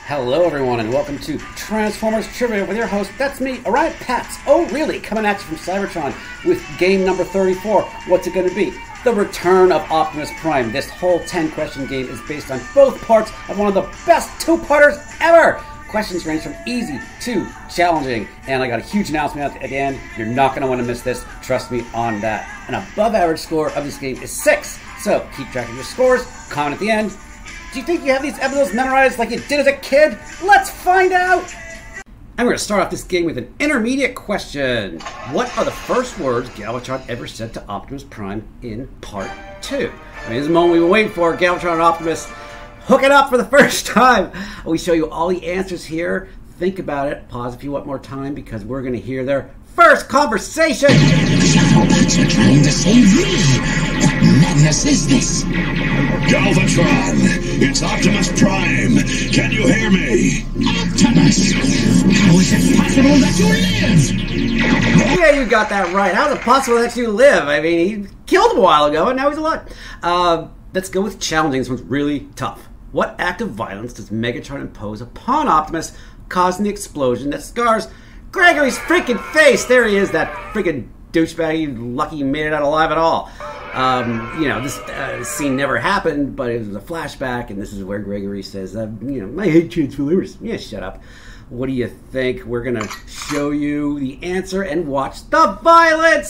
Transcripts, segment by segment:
Hello everyone and welcome to Transformers Trivia with your host, that's me, Orion Pats. Oh really, coming at you from Cybertron with game number 34. What's it going to be? The Return of Optimus Prime. This whole 10-question game is based on both parts of one of the best two-parters ever. Questions range from easy to challenging, and I got a huge announcement at the end. You're not going to want to miss this, trust me on that. An above average score of this game is 6, so keep track of your scores, comment at the end. Do you think you have these episodes memorized like you did as a kid? Let's find out! I'm going to start off this game with an intermediate question. What are the first words Galvatron ever said to Optimus Prime in Part 2? I mean, this is the moment we've been waiting for. Galvatron and Optimus hooking up for the first time. We show you all the answers here. Think about it. Pause if you want more time because we're going to hear their first conversation. Robots are trying to save me. What madness is this? Galvatron, it's Optimus Prime. Can you hear me? Optimus, how is it possible that you live? Yeah, you got that right. How is it possible that you live? I mean, he killed him a while ago and now he's alive. Let's go with challenging. This one's really tough. What act of violence does Megatron impose upon Optimus, causing the explosion that scars Gregory's freaking face? There he is, that freaking douchebag. Lucky he made it out alive at all. You know, this scene never happened, but it was a flashback, and this is where Gregory says, you know, I hate Transformers. Yeah, shut up. What do you think? We're going to show you the answer and watch the violence!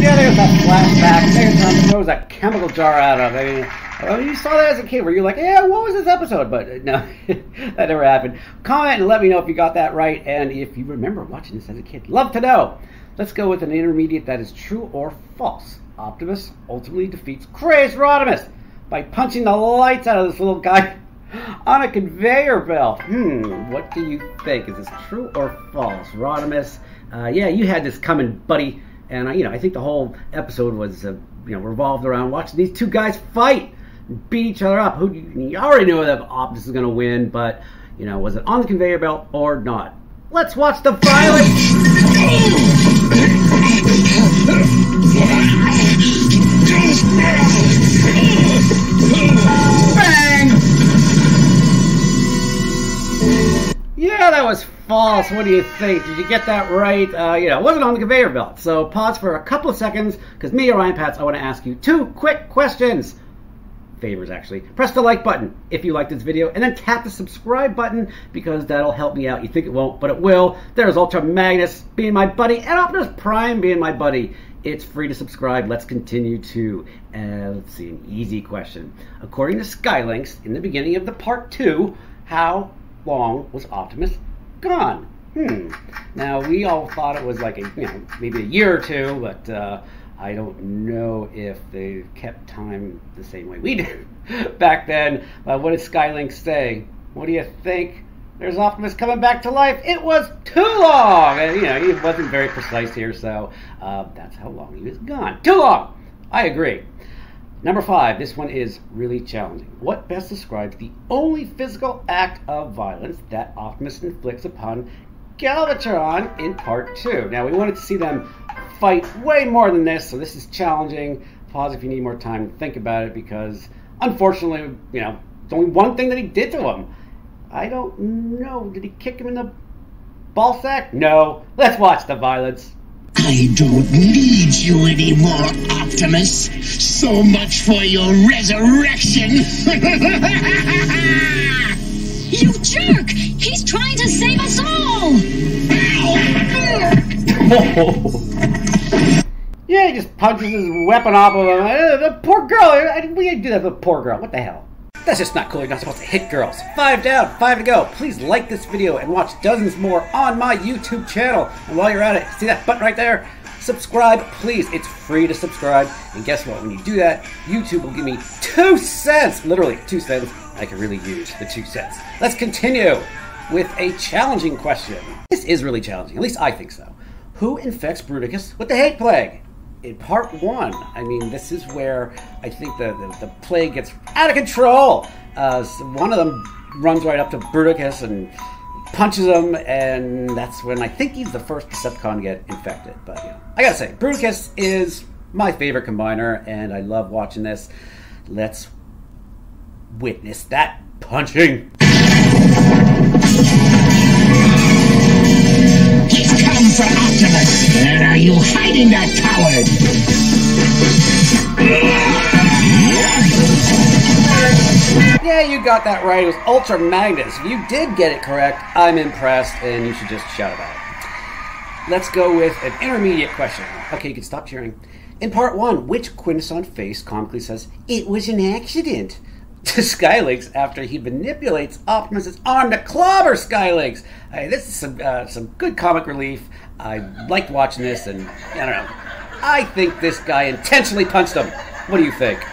There's a flashback. Megatron throws a chemical jar at him. I mean, you saw that as a kid where you're like, yeah, what was this episode? But no, that never happened. Comment and let me know if you got that right and if you remember watching this as a kid. Love to know. Let's go with an intermediate that is true or false. Optimus ultimately defeats crazed Rodimus by punching the lights out of this little guy on a conveyor belt. What do you think? Is this true or false? Rodimus, yeah, you had this coming, buddy. And you know, I think the whole episode was, you know, revolved around watching these two guys fight, and beat each other up. You already knew that Optimus was going to win, but you know, was it on the conveyor belt or not? Let's watch the violence. Bang! Yeah, that was false. What do you think? Did you get that right? You know, it wasn't on the conveyor belt. So pause for a couple of seconds, because me, Orion Pats, I want to ask you 2 quick questions. Favors, actually. Press the like button if you like this video, and then tap the subscribe button, because that'll help me out. You think it won't, but it will. There's Ultra Magnus being my buddy, and Optimus Prime being my buddy. It's free to subscribe. Let's continue to, let's see, an easy question. According to Skylynx, in the beginning of the Part 2, how long was Optimus gone? Now we all thought it was like maybe a year or 2, but I don't know if they kept time the same way we did back then. What did Skylynx say? What do you think? There's Optimus coming back to life. It was too long, and you know, he wasn't very precise here, so that's how long he was gone. Too long. I agree. Number 5, this one is really challenging. What best describes the only physical act of violence that Optimus inflicts upon Galvatron in Part 2? Now, we wanted to see them fight way more than this, so this is challenging. Pause if you need more time to think about it, because unfortunately, you know, it's only one thing that he did to him. I don't know. Did he kick him in the ball sack? No. Let's watch the violence. I don't need you anymore, Optimus. So much for your resurrection. You jerk! He's trying to save us all! Yeah, he just punches his weapon off of him. The poor girl. We didn't do that to the poor girl. What the hell? That's just not cool. You're not supposed to hit girls. 5 down, 5 to go. Please like this video and watch dozens more on my YouTube channel. And while you're at it, see that button right there? Subscribe, please. It's free to subscribe. And guess what? When you do that, YouTube will give me 2 cents. Literally 2 cents. I can really use the 2 cents. Let's continue with a challenging question. This is really challenging. At least I think so. Who infects Bruticus with the hate plague? In part 1, I mean, this is where I think the plague gets out of control. So one of them runs right up to Bruticus and punches him, and that's when I think he's the first Decepticon to get infected. But I gotta say, Bruticus is my favorite combiner, and I love watching this. Let's witness that punching. He's come for Optimus. Where are you hiding, that coward? Yeah, you got that right. It was Ultra Magnus. If you did get it correct, I'm impressed, and you should just shout about it. Let's go with an intermediate question. Okay, you can stop cheering. In part 1, which Quintesson face comically says, "It was an accident" to Skylynx after he manipulates Optimus' arm to clobber Skylynx? This is some good comic relief. I liked watching this, and I don't know. I think this guy intentionally punched him. What do you think?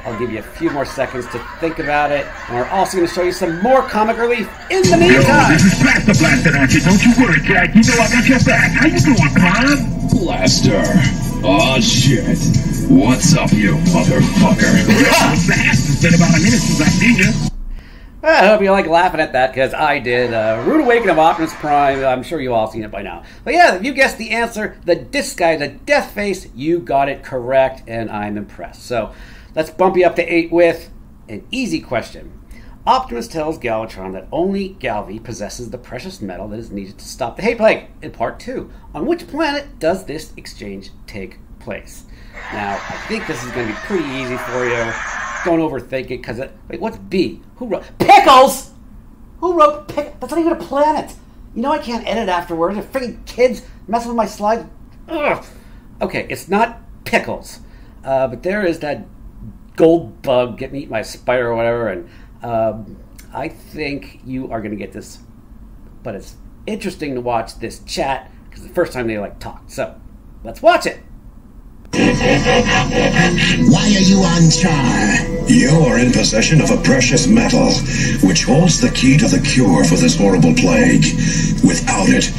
I'll give you a few more seconds to think about it, and we're also going to show you some more comic relief in the meantime. This is Blaster blasting at you. Don't you worry, Jack. You know I got your back. How you doing, Prime? Blaster. Aw, shit. What's up, you motherfucker? It's been about a minute since I've seen you. I hope you like laughing at that, because I did. Rude Awakening of Optimus Prime. I'm sure you've all seen it by now. But yeah, if you guessed the answer, this guy, the Death Face, you got it correct, and I'm impressed. So let's bump you up to 8 with an easy question. Optimus tells Galvatron that only Galvy possesses the precious metal that is needed to stop the hate plague. In part 2, on which planet does this exchange take place? Now, I think this is going to be pretty easy for you. Don't overthink it, because wait, what's B? Who wrote Pickles? Who wrote Pickles? That's not even a planet. You know I can't edit afterwards. They're freaking kids messing with my slides. Ugh. Okay, it's not Pickles, but there is that gold bug getting eaten by a spider or whatever, and I think you are going to get this. But it's interesting to watch this chat because it's the first time they talked. So let's watch it. Why are you on Char? You are in possession of a precious metal, which holds the key to the cure for this horrible plague. Without it...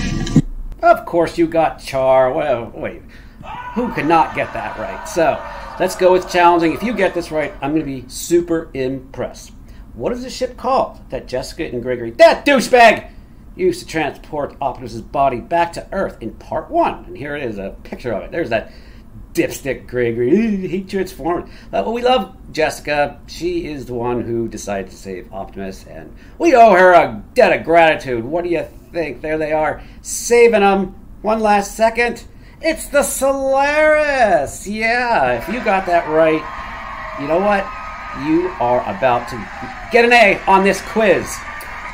Of course you got Char. Wait, who could not get that right? So let's go with challenging. If you get this right, I'm going to be super impressed. What is the ship called that Jessica and Gregory, that douchebag, used to transport Optimus' body back to Earth in part 1? And here it is, a picture of it. There's that dipstick Gregory. He transformed. Well, we love Jessica. She is the one who decided to save Optimus, and we owe her a debt of gratitude. What do you think? There they are, saving him. One last second. It's the Solaris. Yeah, if you got that right, you know what? You are about to get an A on this quiz.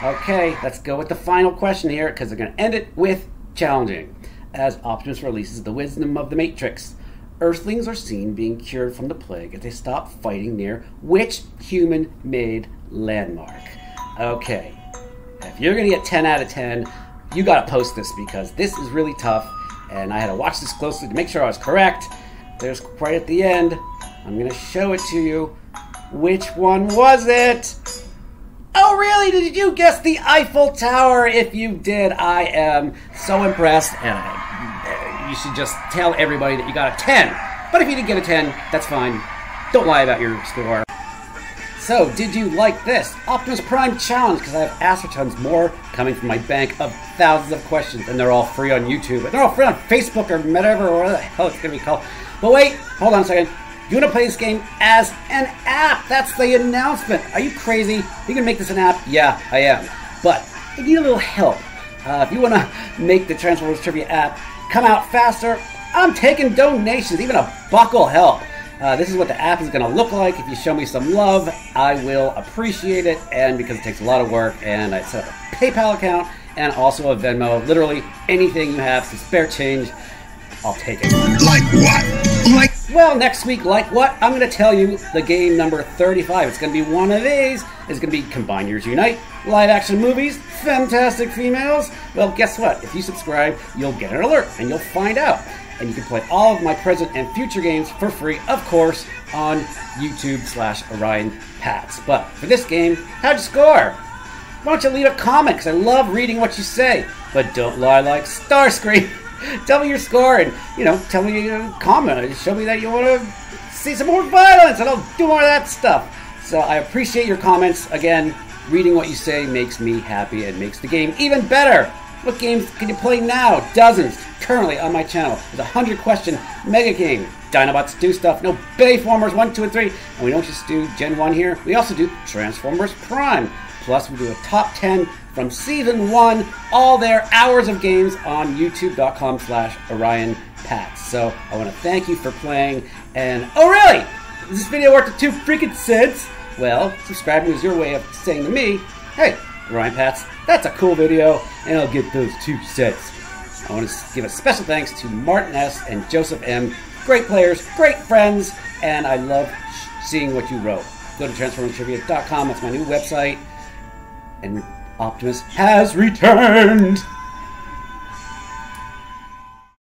Okay, let's go with the final question here, because they're going to end it with challenging. As Optimus releases the wisdom of the Matrix, Earthlings are seen being cured from the plague as they stop fighting near which human-made landmark? Okay, if you're going to get 10 out of 10, you got to post this, because this is really tough, and I had to watch this closely to make sure I was correct. There's right at the end. I'm going to show it to you. Which one was it? Oh, really? Did you guess the Eiffel Tower? If you did, I am so impressed, and you should just tell everybody that you got a 10. But if you didn't get a 10, that's fine. Don't lie about your score. So, did you like this Optimus Prime challenge? Because I have asked for tons more coming from my bank of thousands of questions, and they're all free on YouTube. And they're all free on Facebook or whatever, or whatever the hell it's going to be called. But wait, hold on a second. You want to play this game as an app? That's the announcement. Are you crazy? You going to make this an app? Yeah, I am. But I need a little help. If you want to make the Transformers Trivia app come out faster, I'm taking donations. Even a buck will help. This is what the app is going to look like. If you show me some love, I will appreciate it. And because it takes a lot of work, and I set up a PayPal account and also a Venmo. Literally anything you have, some spare change, I'll take it. Like what? Like... Well, next week, like what? I'm going to tell you the game number 35. It's going to be one of these. It's going to be Combine Yours Unite, live action movies, fantastic females. Well, guess what? If you subscribe, you'll get an alert, and you'll find out. And you can play all of my present and future games for free, of course, on YouTube/OrionPats. But for this game, how'd you score? Why don't you leave a comment, because I love reading what you say. But don't lie like Starscream. Tell me your score, and, tell me your comment. Show me that you want to see some more violence, and I'll do more of that stuff. So I appreciate your comments. Again, Reading what you say makes me happy and makes the game even better. What games can you play now? Dozens. Currently on my channel. There's a 100-question mega game. Dinobots do stuff. No Bayformers 1, 2, and 3. And we don't just do Gen 1 here. We also do Transformers Prime. Plus, we do a top 10 from Season 1. All their hours of games on youtube.com/OrionPats. So, I want to thank you for playing. And, oh really? Is this video worth the 2 freaking cents? Well, subscribing is your way of saying to me, hey, Orion Pats, that's a cool video, and I'll get those 2 cents. I want to give a special thanks to Martin S. and Joseph M. Great players, great friends, and I love seeing what you wrote. Go to TransformersTrivia.com, that's my new website, and Optimus has returned!